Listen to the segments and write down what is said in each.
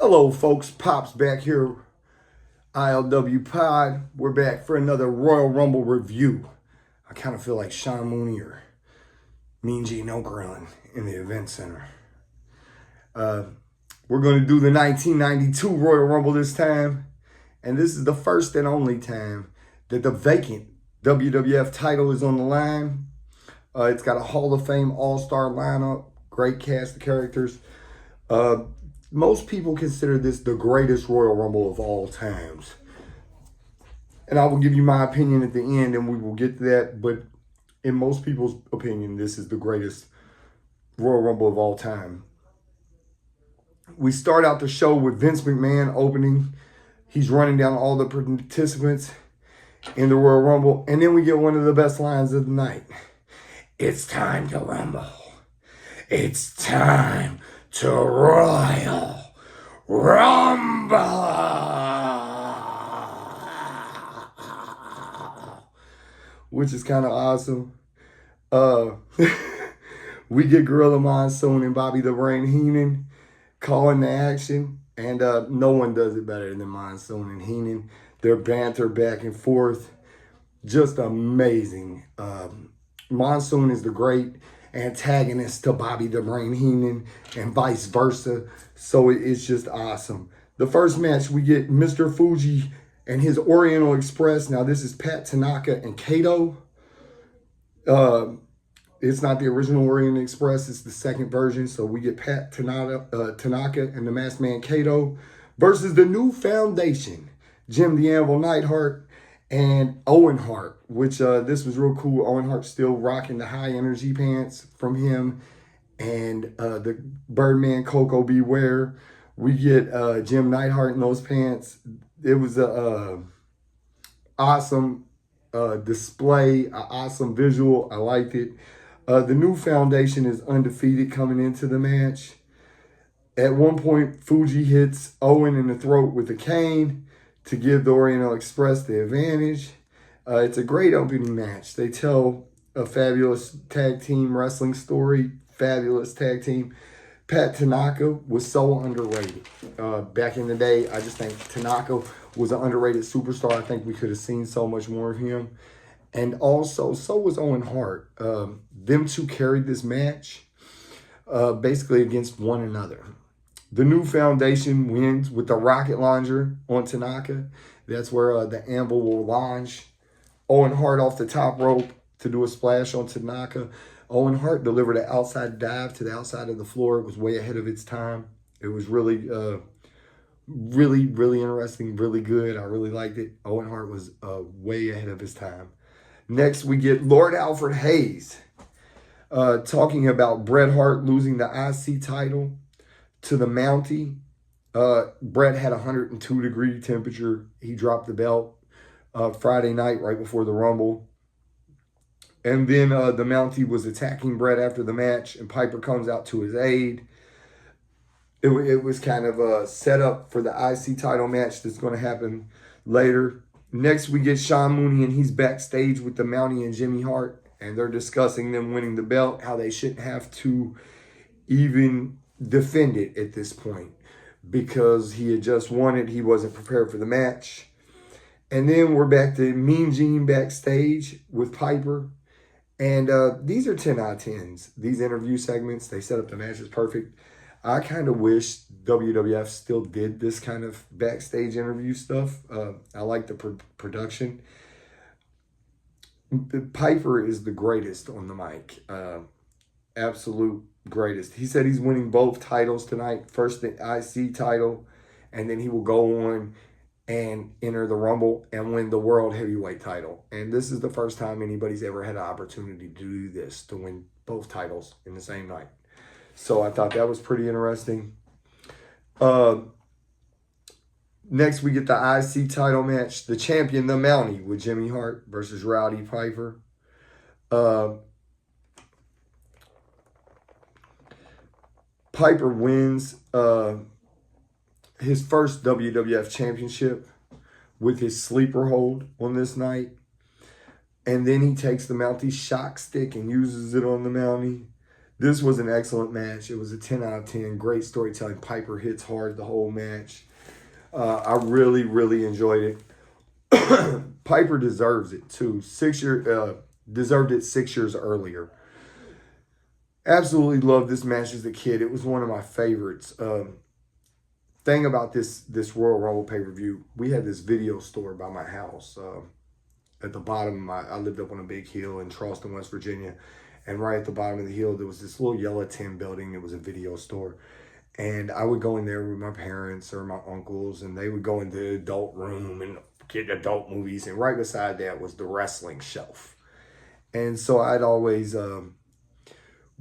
Hello, folks. Pops back here, ILWPOD. We're back for another Royal Rumble review. I kind of feel like Sean Mooney or Mean Gene Okerlund in the event center. We're going to do the 1992 Royal Rumble this time. And this is the first and only time that the vacant WWF title is on the line. It's got a Hall of Fame all-star lineup, great cast of characters. Most people consider this the greatest Royal Rumble of all times. And I will give you my opinion at the end and we will get to that. But in most people's opinion, this is the greatest Royal Rumble of all time. We start out the show with Vince McMahon opening. He's running down all the participants in the Royal Rumble. And then we get one of the best lines of the night. It's time to rumble. It's time to Royal Rumble. Which is kind of awesome. We get Gorilla Monsoon and Bobby the Brain Heenan calling the action. And no one does it better than Monsoon and Heenan. Their banter back and forth. Just amazing. Monsoon is the great antagonist to Bobby the Brain Heenan and vice versa. So it's just awesome. The first match, we get Mr. Fuji and his Oriental Express. Now, this is Pat Tanaka and Kato. It's not the original Oriental Express. It's the second version. So we get Pat Tanaka and the Masked Man Kato versus the New Foundation, Jim the Anvil Neidhart and Owen Hart, which this was real cool. Owen Hart still rocking the high energy pants from him. And the Birdman Coco Beware. We get Jim Neidhart in those pants. It was a awesome display, an awesome visual. I liked it. The New Foundation is undefeated coming into the match. At one point, Fuji hits Owen in the throat with a cane to give the Oriental Express the advantage. It's a great opening match. They tell a fabulous tag team wrestling story. Fabulous tag team. Pat Tanaka was so underrated. Back in the day, I just think Tanaka was an underrated superstar. I think we could have seen so much more of him. And also, so was Owen Hart. Them two carried this match basically against one another. The New Foundation wins with the rocket launcher on Tanaka. That's where the Anvil will launch Owen Hart off the top rope to do a splash on Tanaka. Owen Hart delivered an outside dive to the outside of the floor. It was way ahead of its time. It was really, really interesting, really good. I really liked it. Owen Hart was way ahead of his time. Next, we get Lord Alfred Hayes talking about Bret Hart losing the IC title to the Mountie. Bret had 102-degree temperature. He dropped the belt Friday night right before the Rumble. And then the Mountie was attacking Bret after the match, and Piper comes out to his aid. It was kind of a setup for the IC title match that's going to happen later. Next, we get Sean Mooney, and he's backstage with the Mountie and Jimmy Hart, and they're discussing them winning the belt, how they shouldn't have to even defend it at this point because he had just won it. He wasn't prepared for the match. And then we're back to Mean Gene backstage with Piper. And these are 10 out of 10s. These interview segments, they set up the matches perfect. I kind of wish WWF still did this kind of backstage interview stuff. I like the production. Piper is the greatest on the mic. Absolute greatest. He said he's winning both titles tonight. First the IC title, and then he will go on and enter the Rumble and win the World Heavyweight title. And this is the first time anybody's ever had an opportunity to do this, to win both titles in the same night. So I thought that was pretty interesting. Next, we get the IC title match. The champion, the Mountie, with Jimmy Hart versus Rowdy Piper. Piper wins his first WWF championship with his sleeper hold on this night. And then he takes the Mountie shock stick and uses it on the Mountie. This was an excellent match. It was a 10 out of 10. Great storytelling. Piper hits hard the whole match. I really, really enjoyed it. Piper deserves it too. Deserved it 6 years earlier. Absolutely loved this match as a kid. It was one of my favorites. Thing about this Royal Rumble pay-per-view, we had this video store by my house. At the bottom, I lived up on a big hill in Charleston, West Virginia. And right at the bottom of the hill, there was this little yellow tin building. It was a video store. And I would go in there with my parents or my uncles, and they would go into the adult room and get adult movies. And right beside that was the wrestling shelf. And so I'd always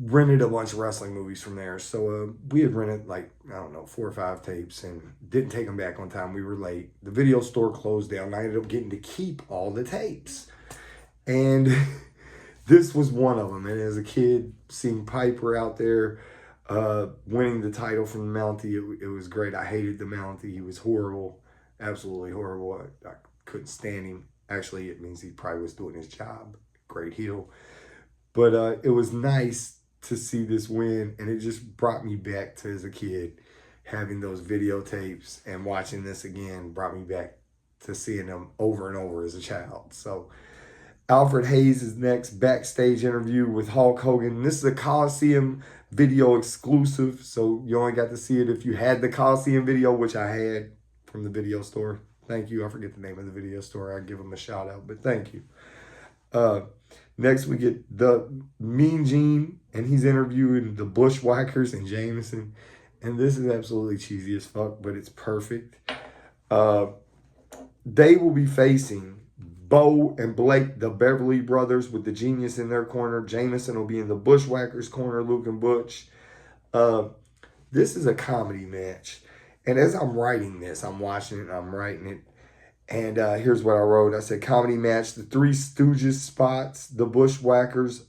rented a bunch of wrestling movies from there. So we had rented like, I don't know, 4 or 5 tapes and didn't take them back on time. We were late. The video store closed down. I ended up getting to keep all the tapes. And this was one of them. And as a kid, seeing Piper out there winning the title from the Mountie, it was great. I hated the Mountie. He was horrible. Absolutely horrible. I couldn't stand him. Actually, it means he probably was doing his job. Great heel. But it was nice to see this win, and it just brought me back to as a kid. Having those videotapes and watching this again brought me back to seeing them over and over as a child. So Alfred Hayes is next, backstage interview with Hulk Hogan. This is a Coliseum video exclusive, so you only got to see it if you had the Coliseum video, which I had from the video store. Thank you. I forget the name of the video store. I'd give them a shout out, but thank you. Next, we get the Mean Gene, and he's interviewing the Bushwhackers and Jameson. And this is absolutely cheesy as fuck, but it's perfect. They will be facing Bo and Blake, the Beverly Brothers, with the Genius in their corner. Jameson will be in the Bushwhackers' corner, Luke and Butch. This is a comedy match. And as I'm writing this, I'm watching it and I'm writing it. And here's what I wrote. I said, comedy match, the Three Stooges spots, the Bushwhackers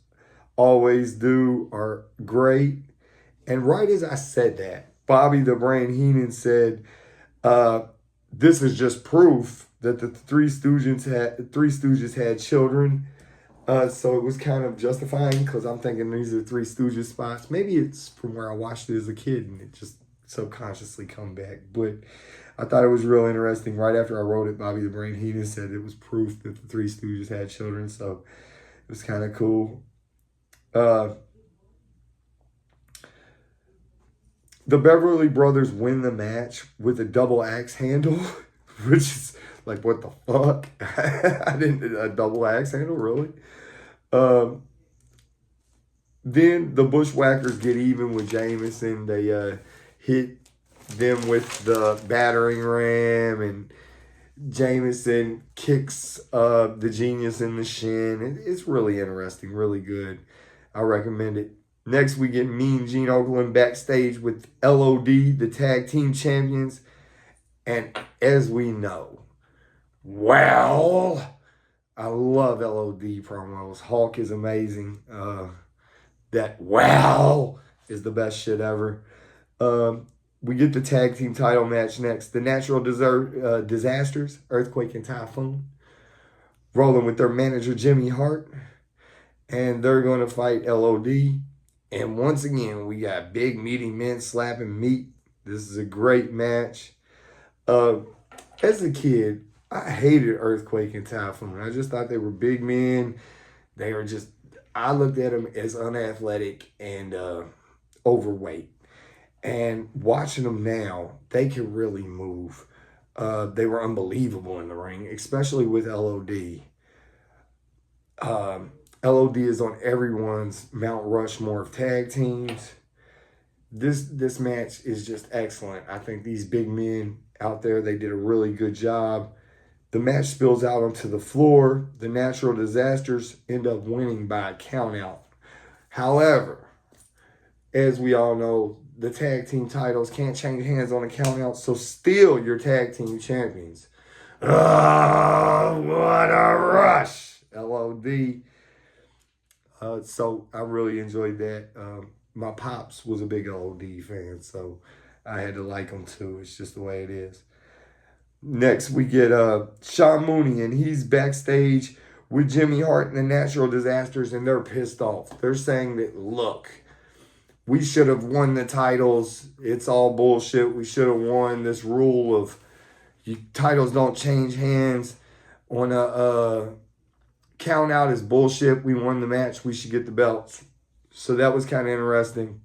always do, are great. And right as I said that, Bobby the Brain Heenan said, this is just proof that the Three Stooges had children. So it was kind of justifying because I'm thinking these are Three Stooges spots. Maybe it's from where I watched it as a kid and it just subconsciously come back. But I thought it was real interesting. Right after I wrote it, Bobby the Brain Heenan said it was proof that the Three Stooges had children. So it was kind of cool. The Beverly Brothers win the match with a double axe handle, which is like, what the fuck? A double axe handle, really? Then the Bushwhackers get even with Jameson. They hit them with the battering ram, and Jameson kicks the Genius in the shin. It's really interesting, really good. I recommend it. Next, we get Mean Gene Okerlund backstage with LOD, the tag team champions. And as we know, well, I love LOD promos. Hulk is amazing. That wow is the best shit ever. We get the tag team title match next. The Natural Disasters, Earthquake and Typhoon, rolling with their manager, Jimmy Hart. And they're going to fight LOD. And once again, we got big, meaty men slapping meat. This is a great match. As a kid, I hated Earthquake and Typhoon. I just thought they were big men. They were just, I looked at them as unathletic and overweight. And watching them now, they can really move. They were unbelievable in the ring, especially with LOD. LOD is on everyone's Mount Rushmore of tag teams. This match is just excellent. I think these big men out there, they did a really good job. The match spills out onto the floor. The Natural Disasters end up winning by a countout. However, as we all know, the tag team titles can't change hands on a countout, so still your tag team champions. Oh, what a rush! LOD. So I really enjoyed that. My pops was a big LOD fan, so I had to like him too. It's just the way it is. Next, we get Sean Mooney, and he's backstage with Jimmy Hart and the Natural Disasters, and they're pissed off. They're saying that, look, we should have won the titles. It's all bullshit. We should have won. This rule of titles don't change hands on a count out is bullshit. We won the match. We should get the belts. So that was kind of interesting.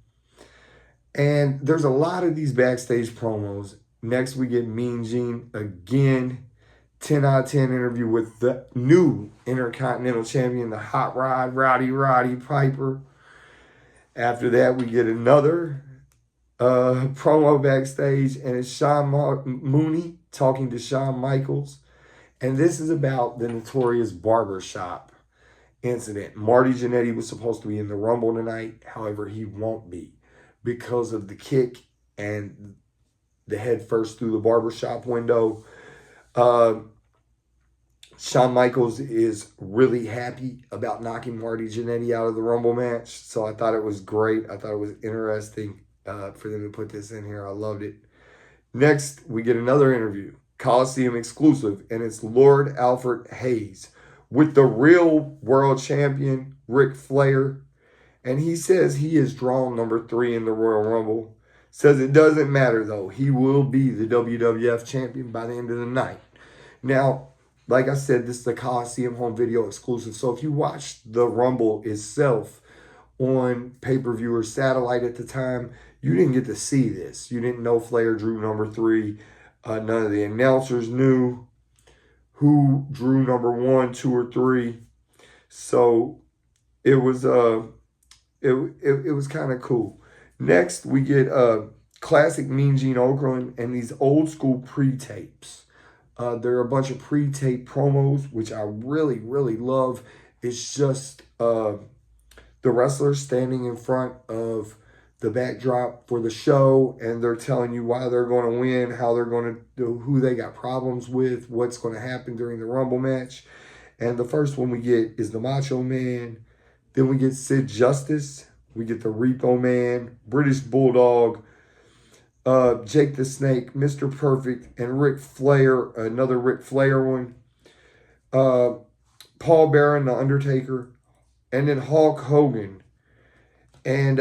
And there's a lot of these backstage promos. Next, we get Mean Gene again. 10 out of 10 interview with the new Intercontinental Champion, the Hot Rod, Roddy Piper. After that, we get another promo backstage, and it's Sean Mooney talking to Shawn Michaels. And this is about the notorious barbershop incident. Marty Jannetty was supposed to be in the Rumble tonight. However, he won't be because of the kick and the head first through the barbershop window. Shawn Michaels is really happy about knocking Marty Jannetty out of the Rumble match. So I thought it was great. I thought it was interesting for them to put this in here. I loved it. Next, we get another interview, Coliseum exclusive, and it's Lord Alfred Hayes with the real world champion, Ric Flair. And he says he is drawn number 3 in the Royal Rumble. Says it doesn't matter, though. He will be the WWF champion by the end of the night. Now, like I said, this is the Coliseum home video exclusive. So if you watched the Rumble itself on pay-per-view or satellite at the time, you didn't get to see this. You didn't know Flair drew number 3. None of the announcers knew who drew number 1, 2, or 3. So it was it was kind of cool. Next, we get classic Mean Gene Okerlund and these old school pre-tapes. There are a bunch of pre-tape promos, which I really, really love. It's just the wrestlers standing in front of the backdrop for the show, and they're telling you why they're going to win, how they're going to do, who they got problems with, what's going to happen during the Rumble match. And the first one we get is the Macho Man. Then we get Sid Justice. We get the Repo Man, British Bulldog, Jake the Snake, Mr. Perfect, and Ric Flair, another Ric Flair one. Paul Bearer, the Undertaker, and then Hulk Hogan. And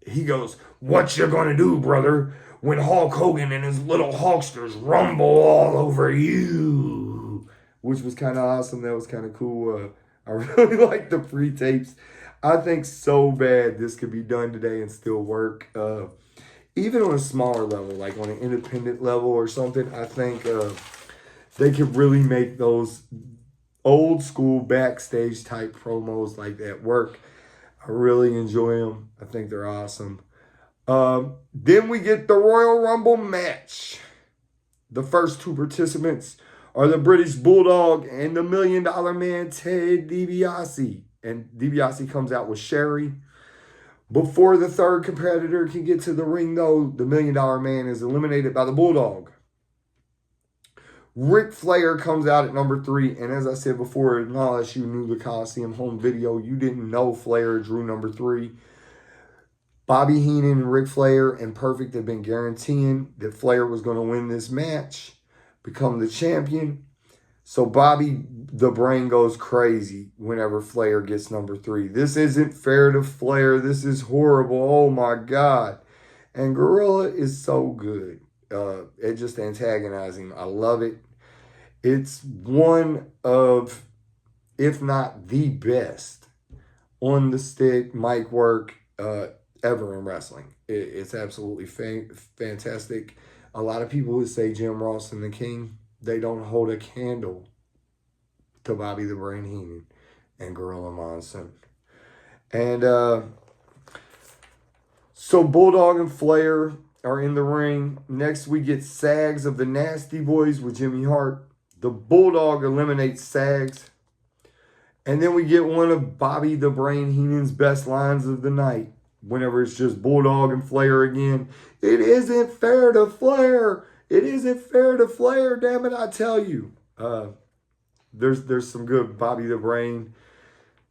he goes, "What you gonna do, brother, when Hulk Hogan and his little Hulksters rumble all over you?" Which was kind of awesome. That was kind of cool. I really like the pre-tapes. I think so bad this could be done today and still work. Even on a smaller level, like on an independent level or something, I think they could really make those old school backstage type promos like that work. I really enjoy them. I think they're awesome. Then we get the Royal Rumble match. The first 2 participants are the British Bulldog and the $1 Million Man, Ted DiBiase. And DiBiase comes out with Sherry. Before the third competitor can get to the ring, though, the $1 Million Man is eliminated by the Bulldog. Ric Flair comes out at number 3, and as I said before, unless you knew the Coliseum home video, you didn't know Flair drew number 3. Bobby Heenan and Ric Flair and Perfect have been guaranteeing that Flair was going to win this match, become the champion. So Bobby, the brain goes crazy whenever Flair gets number 3. This isn't fair to Flair. This is horrible. Oh, my God. And Gorilla is so good at just antagonizing. I love it. It's one of, if not the best, on the stick mic work ever in wrestling. It's absolutely fantastic. A lot of people would say Jim Ross and the King. They don't hold a candle to Bobby the Brain Heenan and Gorilla Monsoon. And so Bulldog and Flair are in the ring. Next, we get Sags of the Nasty Boys with Jimmy Hart. The Bulldog eliminates Sags. And then we get one of Bobby the Brain Heenan's best lines of the night. Whenever it's just Bulldog and Flair again. "It isn't fair to Flair. It isn't fair to Flair. Damn it, I tell you." There's some good Bobby the Brain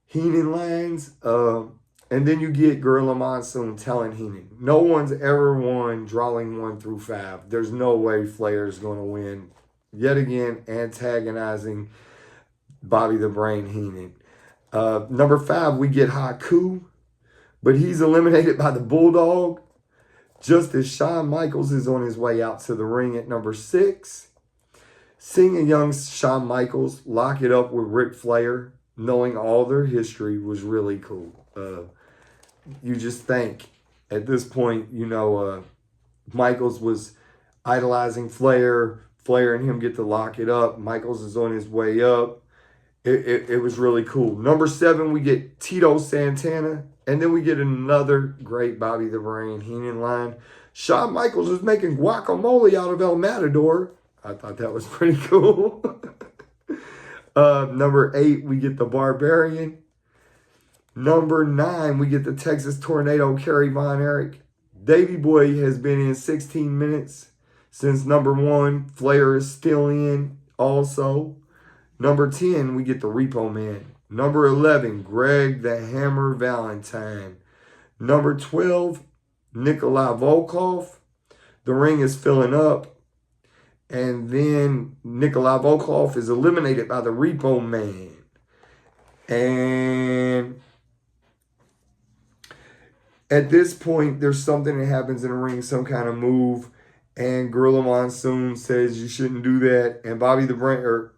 Heenan lines. And then you get Gorilla Monsoon telling Heenan, "No one's ever won drawing 1 through 5. There's no way Flair's going to win." Yet again, antagonizing Bobby the Brain Heenan. Number 5, we get Haku. But he's eliminated by the Bulldog, just as Shawn Michaels is on his way out to the ring at number 6. Seeing a young Shawn Michaels lock it up with Ric Flair, knowing all their history, was really cool. You just think, at this point, Michaels was idolizing Flair. Flair and him get to lock it up. Michaels is on his way up. It was really cool. Number 7, we get Tito Santana. And then we get another great Bobby the Brain Heenan line. Shawn Michaels is making guacamole out of El Matador. I thought that was pretty cool. Number 8, we get the Barbarian. Number 9, we get the Texas Tornado, Kerry Von Erich. Davey Boy has been in 16 minutes since number 1. Flair is still in also. Number 10, we get the Repo Man. Number 11, Greg the Hammer Valentine. Number 12, Nikolai Volkov. The ring is filling up. And then Nikolai Volkov is eliminated by the Repo Man. And at this point, there's something that happens in the ring, some kind of move. And Gorilla Monsoon says you shouldn't do that. And Bobby the Brain,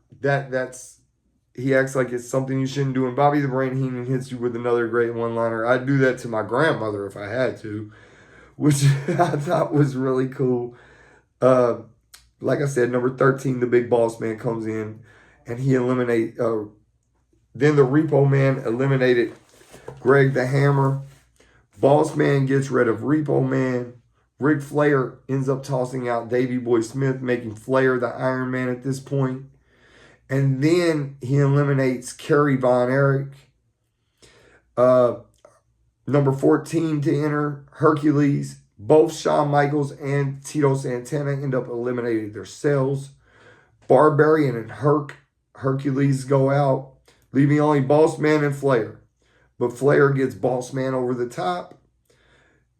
he acts like it's something you shouldn't do. And Bobby the Brain Heenan hits you with another great one-liner. I'd do that to my grandmother if I had to, which I thought was really cool. Like I said, number 13, the Big Boss Man comes in, and he eliminates. Then the Repo Man eliminated Greg the Hammer. Boss Man gets rid of Repo Man. Ric Flair ends up tossing out Davey Boy Smith, making Flair the Iron Man at this point. And then he eliminates Kerry Von Erich. Number 14 to enter, Hercules. Both Shawn Michaels and Tito Santana end up eliminating themselves. Barbarian and Hercules go out, leaving only Boss Man and Flair. But Flair gets Boss Man over the top.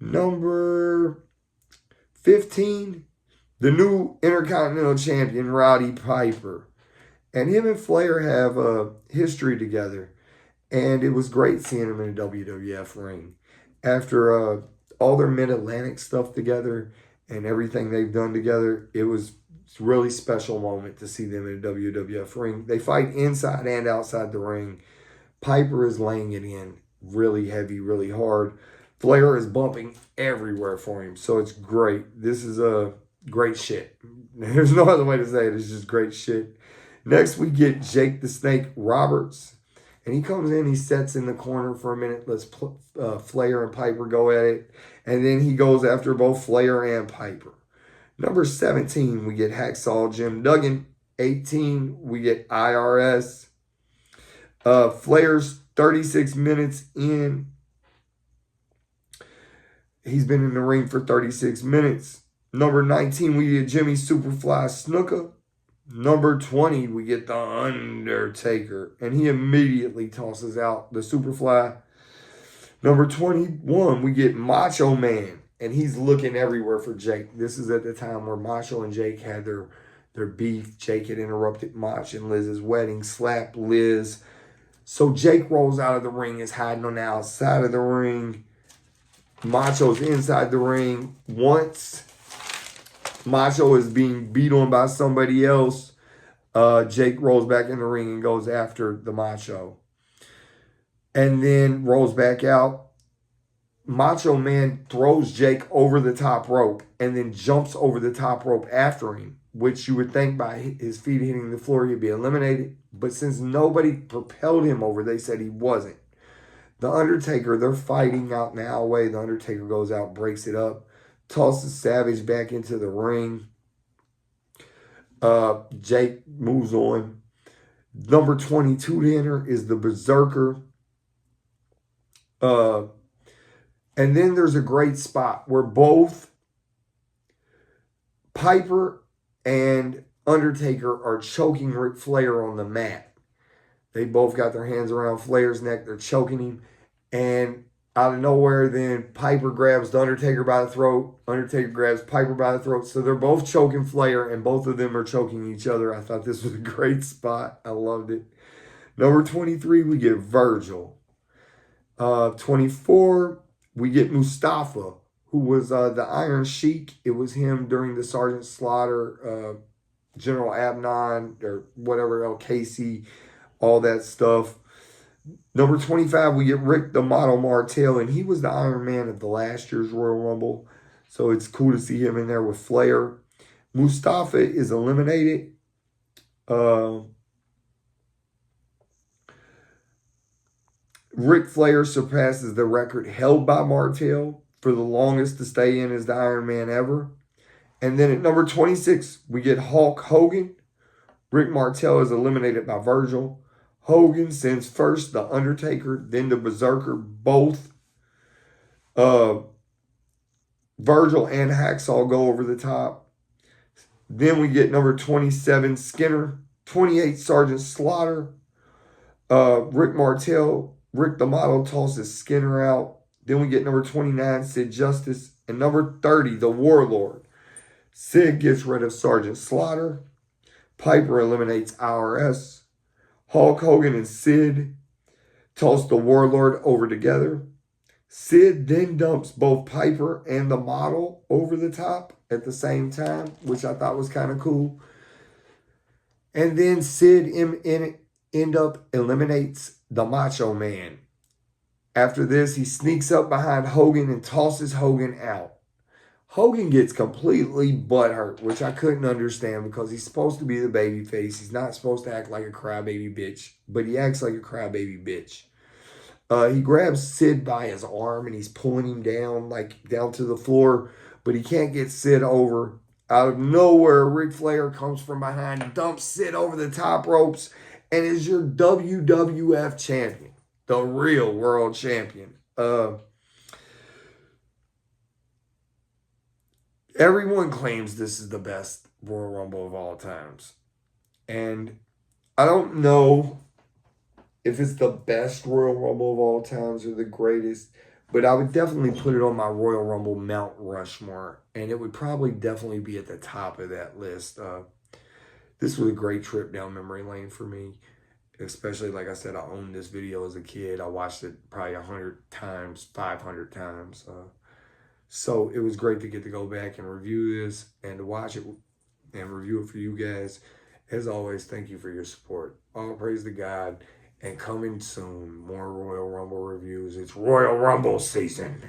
Number 15, the new Intercontinental Champion, Roddy Piper. And him and Flair have a history together. And it was great seeing him in a WWF ring. After all their Mid-Atlantic stuff together and everything they've done together, it was a really special moment to see them in a WWF ring. They fight inside and outside the ring. Piper is laying it in really heavy, really hard. Flair is bumping everywhere for him. So it's great. This is a great shit. There's no other way to say it. It's just great shit. Next, we get Jake the Snake Roberts. And he comes in, he sets in the corner for a minute, lets Flair and Piper go at it. And then he goes after both Flair and Piper. Number 17, we get Hacksaw Jim Duggan. 18, we get IRS. Flair's 36 minutes in. He's been in the ring for 36 minutes. Number 19, we get Jimmy Superfly Snuka. Number 20, we get the Undertaker. And he immediately tosses out the Superfly. Number 21, we get Macho Man. And he's looking everywhere for Jake. This is at the time where Macho and Jake had their beef. Jake had interrupted Macho and Liz's wedding, slapped Liz. So Jake rolls out of the ring, is hiding on the outside of the ring. Macho's inside the ring. Once Macho is being beat on by somebody else, Jake rolls back in the ring and goes after the Macho. And then rolls back out. Macho Man throws Jake over the top rope and then jumps over the top rope after him, which you would think by his feet hitting the floor he'd be eliminated. But since nobody propelled him over, they said he wasn't. The Undertaker, they're fighting out in the alleyway. The Undertaker goes out, breaks it up, tosses Savage back into the ring. Jake moves on. Number 22 to enter is the Berserker. And then there's a great spot where both Piper and Undertaker are choking Ric Flair on the mat. They both got their hands around Flair's neck. They're choking him. And out of nowhere, then Piper grabs the Undertaker by the throat. Undertaker grabs Piper by the throat. So they're both choking Flair, and both of them are choking each other. I thought this was a great spot. I loved it. Number 23, we get Virgil. 24, We get Mustafa, who was the Iron Sheik. It was him during the Sergeant Slaughter, General Abnon, or whatever, El Casey, all that stuff. Number 25, we get Rick the Model Martel, and he was the Iron Man of the last year's Royal Rumble. So it's cool to see him in there with Flair. Mustafa is eliminated. Ric Flair surpasses the record held by Martel for the longest to stay in as the Iron Man ever. And then at number 26, we get Hulk Hogan. Rick Martel is eliminated by Virgil. Hogan sends first the Undertaker, then the Berserker, both. Virgil and Hacksaw go over the top. Then we get number 27, Skinner. 28, Sergeant Slaughter. Rick the Model tosses Skinner out. Then we get number 29, Sid Justice. And number 30, the Warlord. Sid gets rid of Sergeant Slaughter. Piper eliminates IRS. Hulk Hogan and Sid toss the Warlord over together. Sid then dumps both Piper and the Model over the top at the same time, which I thought was kind of cool. And then Sid end up eliminates the Macho Man. After this, he sneaks up behind Hogan and tosses Hogan out. Hogan gets completely butthurt, which I couldn't understand because he's supposed to be the baby face. He's not supposed to act like a crybaby bitch, but he acts like a crybaby bitch. He grabs Sid by his arm and he's pulling him down, like down to the floor, but he can't get Sid over. Out of nowhere, Ric Flair comes from behind, dumps Sid over the top ropes, and is your WWF champion, the real world champion. Everyone claims this is the best Royal Rumble of all times. And I don't know if it's the best Royal Rumble of all times or the greatest, but I would definitely put it on my Royal Rumble Mount Rushmore, and it would probably definitely be at the top of that list. This was a great trip down memory lane for me, especially, like I said, I owned this video as a kid. I watched it probably 100 times, 500 times. So it was great to get to go back and review this and to watch it and review it for you guys. As always, thank you for your support. All praise to God. And coming soon, more Royal Rumble reviews. It's Royal Rumble season.